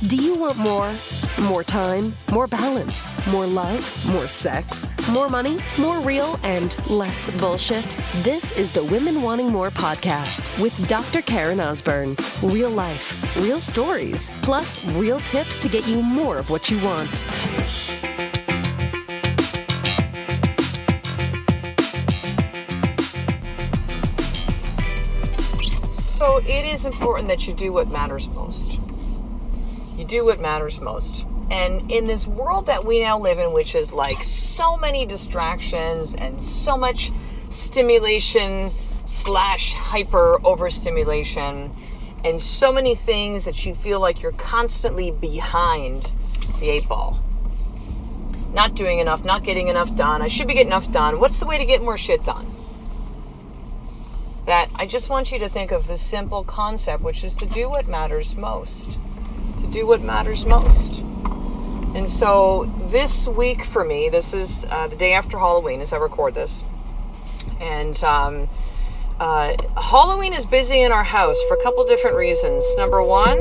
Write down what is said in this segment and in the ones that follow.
Do you want more? More time, more balance, more love, more sex, more money, more real, and less bullshit? This is the Women Wanting More podcast with Dr. Karen Osborne. Real life, real stories, plus real tips to get you more of what you want. So it is important that you do what matters most. You do what matters most. And in this world that we now live in, which is like so many distractions and so much stimulation / hyper overstimulation, and so many things that you feel like you're constantly behind the 8 ball. Not doing enough, not getting enough done. I should be getting enough done. What's the way to get more shit done? That I just want you to think of this simple concept, which is to do what matters most. To do what matters most. And so this week for me, this is the day after Halloween as I record this. And Halloween is busy in our house for a couple different reasons. Number one,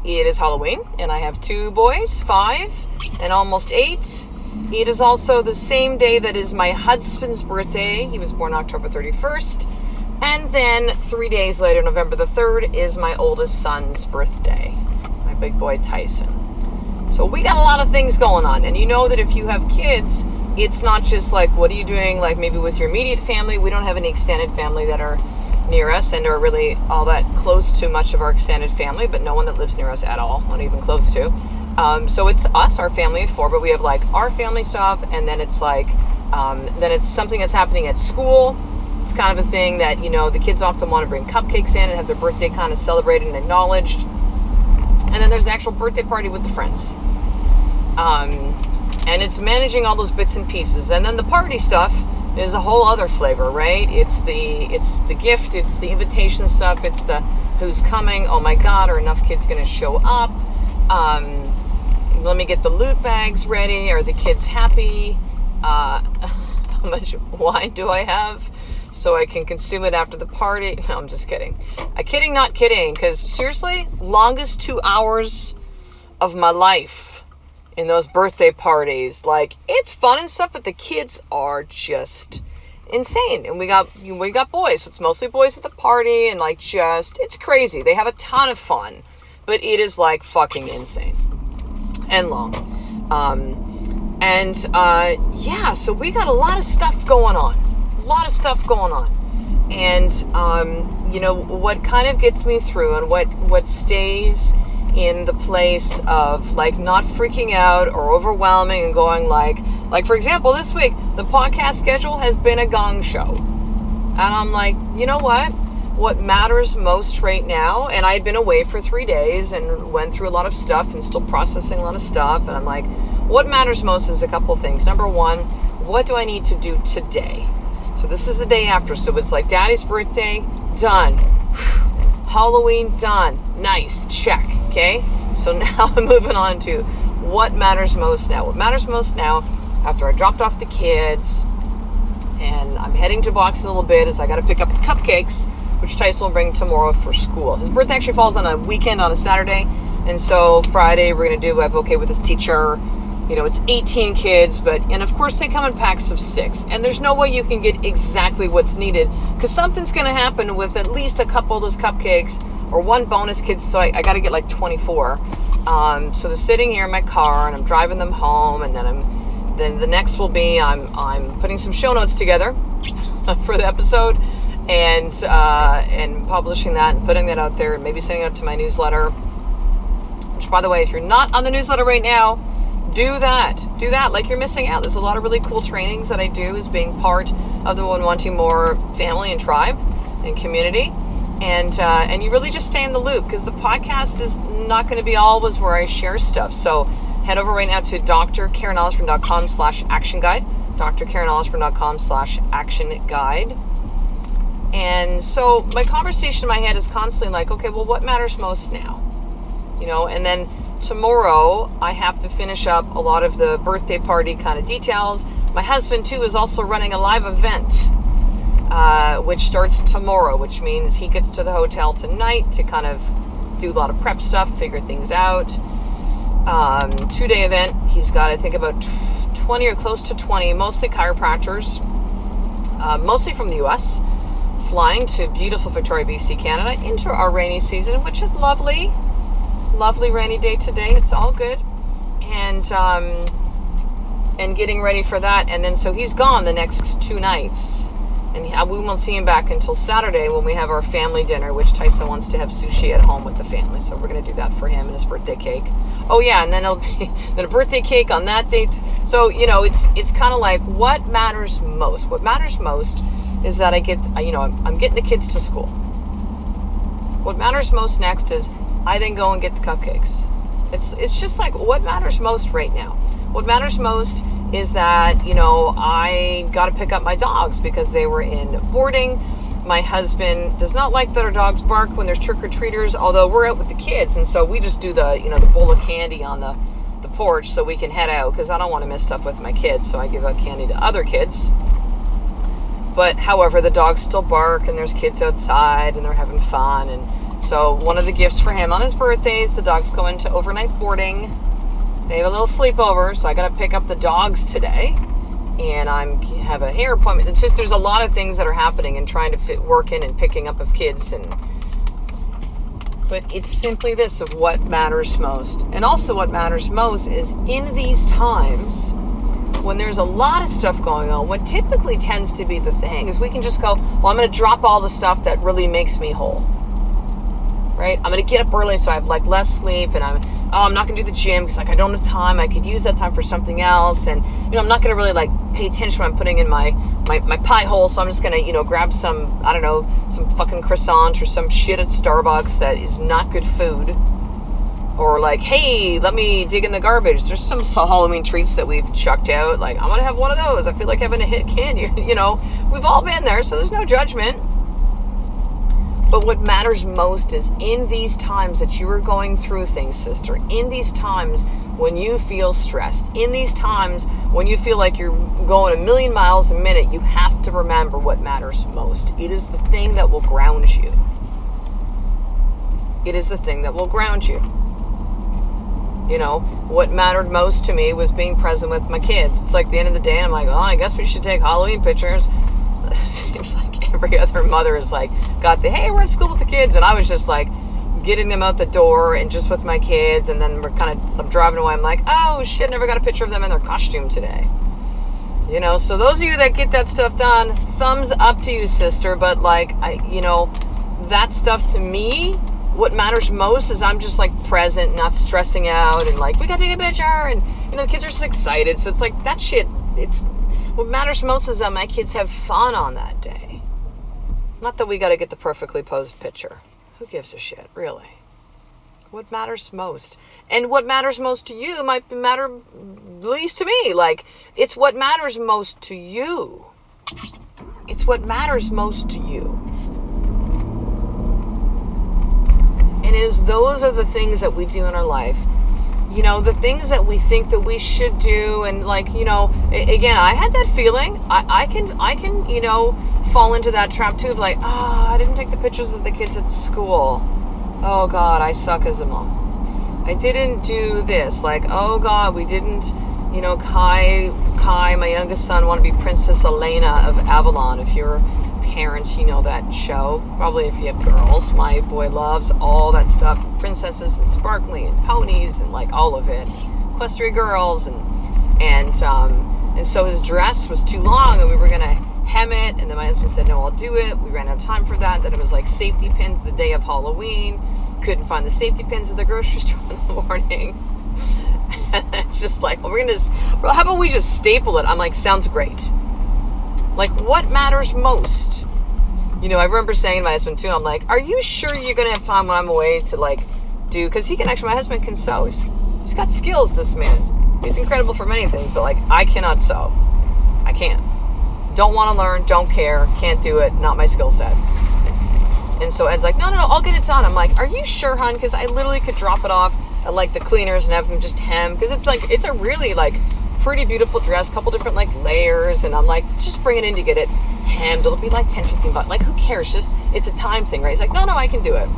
it is Halloween, and I have 2 boys, 5 and almost 8. It is also the same day that is my husband's birthday. He was born October 31st. And then 3 days later, November the 3rd, is my oldest son's birthday, my big boy Tyson. So we got a lot of things going on. And you know that if you have kids, it's not just like, what are you doing, like maybe with your immediate family? We don't have any extended family that are near us and are really all that close to much of our extended family, but no one that lives near us at all, not even close to. So it's us, our family of 4, but we have like our family stuff, and then it's like, then it's something that's happening at school. It's kind of a thing that, you know, the kids often want to bring cupcakes in and have their birthday kind of celebrated and acknowledged. And then there's an actual birthday party with the friends. And it's managing all those bits and pieces. And then the party stuff is a whole other flavor, right? It's the gift, it's the invitation stuff, it's the who's coming, oh my God, are enough kids going to show up? Let me get the loot bags ready. Are the kids happy? How much wine do I have so I can consume it after the party? No, I'm just kidding. Kidding, not kidding. Because seriously, longest 2 hours of my life in those birthday parties. Like, it's fun and stuff, but the kids are just insane. And we got boys. So it's mostly boys at the party, and like it's crazy. They have a ton of fun, but it is like fucking insane and long. So we got a lot of stuff going on. And, what kind of gets me through and what stays in the place of like not freaking out or overwhelming and going like for example, this week, the podcast schedule has been a gong show. And I'm like, you know what matters most right now, and I had been away for 3 days and went through a lot of stuff and still processing a lot of stuff, and I'm like, what matters most is a couple of things. Number one, what do I need to do today? So this is the day after, so it's like Daddy's birthday, done. Halloween, done. Nice, check, okay? So now I'm moving on to what matters most now. What matters most now, after I dropped off the kids, and I'm heading to Box in a little bit, is I got to pick up the cupcakes, which Tyson will bring tomorrow for school. His birthday actually falls on a weekend, on a Saturday, and so Friday we're going to do advocate with his teacher. You know, it's 18 kids, and of course they come in packs of 6, and there's no way you can get exactly what's needed, because something's going to happen with at least a couple of those cupcakes, or one bonus kid, so I got to get like 24. So they're sitting here in my car, and I'm driving them home, and then the next will be, I'm putting some show notes together for the episode, and publishing that and putting that out there, and maybe sending it out to my newsletter, which, by the way, if you're not on the newsletter right now, do that. Like, you're missing out. There's a lot of really cool trainings that I do as being part of the Women Wanting More family and tribe and community, and you really just stay in the loop, because the podcast is not going to be always where I share stuff. So head over right now to drkarenosborne.com/action guide, drkarenosborne.com/action guide. And so my conversation in my head is constantly like, okay, well, what matters most now? You know, and then tomorrow I have to finish up a lot of the birthday party kind of details. My husband too is also running a live event which starts tomorrow, which means he gets to the hotel tonight to kind of do a lot of prep stuff, figure things out. 2-day event. He's got, I think, about 20 or close to 20, mostly chiropractors, mostly from the US, flying to beautiful Victoria, BC, Canada, into our rainy season, which is lovely. Lovely rainy day today. It's all good. And getting ready for that. And then so he's gone the next 2 nights. And we won't see him back until Saturday when we have our family dinner, which Tyson wants to have sushi at home with the family. So we're going to do that for him and his birthday cake. Oh yeah, and then it'll be then a birthday cake on that date. So, it's kind of like what matters most. What matters most is that I'm getting the kids to school. What matters most next is I then go and get the cupcakes. It's just like what matters most right now. What matters most is that, I got to pick up my dogs because they were in boarding. My husband does not like that our dogs bark when there's trick-or-treaters, although we're out with the kids. And so we just do the bowl of candy on the porch so we can head out because I don't want to miss stuff with my kids. So I give out candy to other kids. But however, the dogs still bark and there's kids outside and they're having fun. And so one of the gifts for him on his birthday is the dogs go into overnight boarding. They have a little sleepover, so I got to pick up the dogs today, and I have a hair appointment. It's just there's a lot of things that are happening and trying to fit work in and picking up of kids, but it's simply this of what matters most. And also what matters most is in these times when there's a lot of stuff going on, what typically tends to be the thing is we can just go, well, I'm going to drop all the stuff that really makes me whole. Right? I'm going to get up early so I have less sleep, and I'm not going to do the gym because I don't have time. I could use that time for something else, and I'm not going to really pay attention when I'm putting in my pie hole. So I'm just going to grab some some fucking croissant or some shit at Starbucks that is not good food, or hey, let me dig in the garbage. There's some Halloween treats that we've chucked out. I'm going to have one of those. I feel like having a hit candy. We've all been there, so there's no judgment. But what matters most is in these times that you are going through things, sister, in these times when you feel stressed, in these times when you feel like you're going 1,000,000 miles a minute, you have to remember what matters most. It is the thing that will ground you. It is the thing that will ground you. What mattered most to me was being present with my kids. It's the end of the day, and I'm like, well, I guess we should take Halloween pictures. It seems like every other mother is got the, hey, we're at school with the kids. And I was just getting them out the door and just with my kids. And then I'm driving away. I'm like, oh shit, never got a picture of them in their costume today. So those of you that get that stuff done, thumbs up to you, sister. But that stuff to me, what matters most is I'm just present, not stressing out. And we got to take a picture. And, the kids are just excited. So it's that shit, what matters most is that my kids have fun on that day. Not that we got to get the perfectly posed picture. Who gives a shit, really? What matters most? And what matters most to you might matter least to me. It's what matters most to you. It's what matters most to you. And those are the things that we do in our life. The things that we think that we should do, and again, I had that feeling. I can fall into that trap too of I didn't take the pictures of the kids at school. Oh God, I suck as a mom. I didn't do this. Oh God, we didn't, Kai, my youngest son, want to be Princess Elena of Avalon. If you're parents, that show. Probably if you have girls, my boy loves all that stuff. Princesses and sparkly and ponies and all of it. Equestria girls and so his dress was too long and we were gonna hem it, and then my husband said, no, I'll do it. We ran out of time for that. Then it was safety pins the day of Halloween. Couldn't find the safety pins at the grocery store in the morning. And it's just well, how about we just staple it? I'm sounds great. What matters most? I remember saying to my husband too, I'm are you sure you're going to have time when I'm away to do, because my husband can sew. He's got skills, this man. He's incredible for many things, but I cannot sew. I can't. Don't want to learn, don't care, can't do it, not my skill set. And so Ed's no, I'll get it done. I'm are you sure, hon? Because I literally could drop it off at the cleaners and have him just hem, because it's a really pretty beautiful dress, couple different layers, and I'm let's just bring it in to get it hemmed. It'll be like 10, 15 bucks. Like, who cares? Just, it's a time thing, right? He's like, no, I can do it.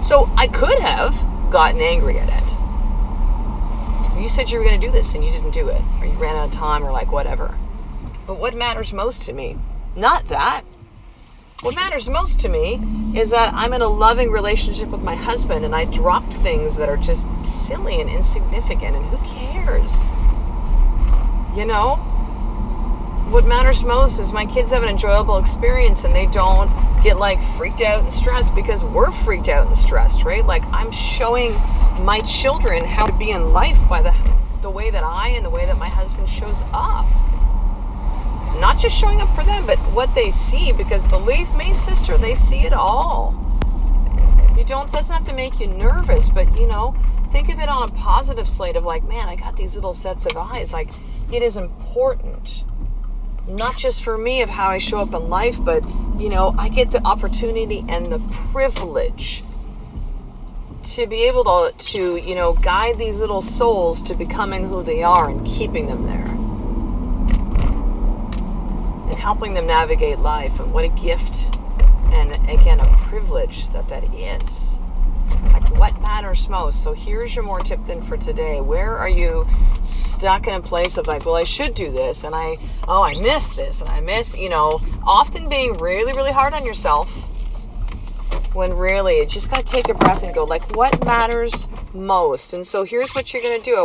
So I could have gotten angry at it. You said you were going to do this and you didn't do it. Or you ran out of time or like whatever. But what matters most to me? Not that. What matters most to me is that I'm in a loving relationship with my husband and I dropped things that are just silly and insignificant, and who cares? You know? What matters most is my kids have an enjoyable experience and they don't get like freaked out and stressed because we're freaked out and stressed, right? Like, I'm showing my children how to be in life by the way that I and the way that my husband shows up. Not just showing up for them, but what they see, because believe me, sister, they see it all. Doesn't have to make you nervous, but think of it on a positive slate of like, man, I got these little sets of eyes. Like, it is important, not just for me of how I show up in life, but I get the opportunity and the privilege to be able to guide these little souls to becoming who they are and keeping them there. And helping them navigate life, and what a gift and again a privilege that is. Like, what matters most? So here's your more tip then for today. Where are you stuck in a place of like, well, I should do this, and I miss this, and I miss, often being really, really hard on yourself, when really you just got to take a breath and go like, what matters most? And so here's what you're going to do.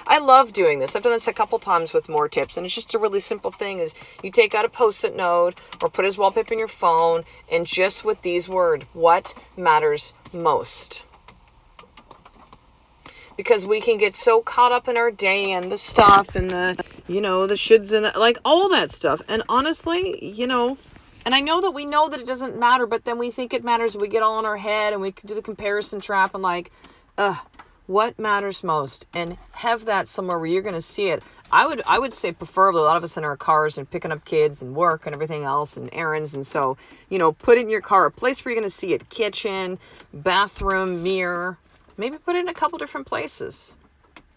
I love doing this. I've done this a couple times with more tips, and it's just a really simple thing. Is you take out a Post-it note or put as wallpaper in your phone, and just with these words, what matters most? Because we can get so caught up in our day and the stuff and the shoulds and like all that stuff. And honestly, and I know that we know that it doesn't matter, but then we think it matters. We get all in our head and we can do the comparison trap and like, what matters most? And have that somewhere where you're going to see it. I would say preferably a lot of us in our cars and picking up kids and work and everything else and errands. And so, put it in your car, a place where you're going to see it. Kitchen, bathroom, mirror. Maybe put it in a couple different places.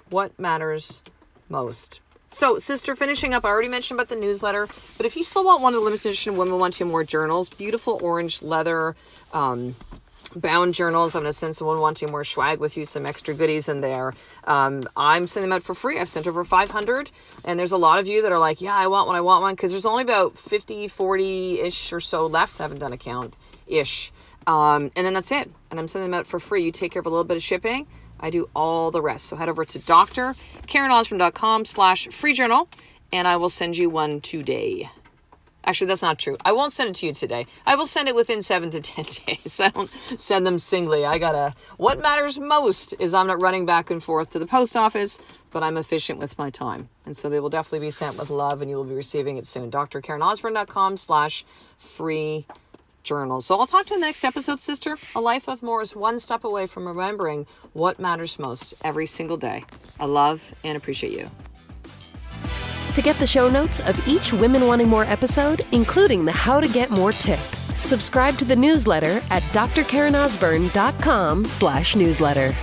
What matters most? So, sister, finishing up, I already mentioned about the newsletter, but if you still want one of the limited edition Women Wanting More journals, beautiful orange leather bound journals. I'm going to send some Women Wanting More swag with you, some extra goodies in there. I'm sending them out for free. I've sent over 500, and there's a lot of you that are like, yeah, I want one, because there's only about 50, 40-ish or so left. I haven't done a count-ish. And then that's it. And I'm sending them out for free. You take care of a little bit of shipping. I do all the rest. So head over to drkarenosborne.com/free journal, and I will send you one today. Actually, that's not true. I won't send it to you today. I will send it within 7 to 10 days. I don't send them singly. What matters most is I'm not running back and forth to the post office, but I'm efficient with my time. And so they will definitely be sent with love, and you will be receiving it soon. drkarenosborne.com/free journal. So I'll talk to you in the next episode, sister. A life of more is one step away from remembering what matters most every single day. I love and appreciate you. To get the show notes of each Women Wanting More episode, including the How to Get More tip, subscribe to the newsletter at drkarenosborne.com/newsletter.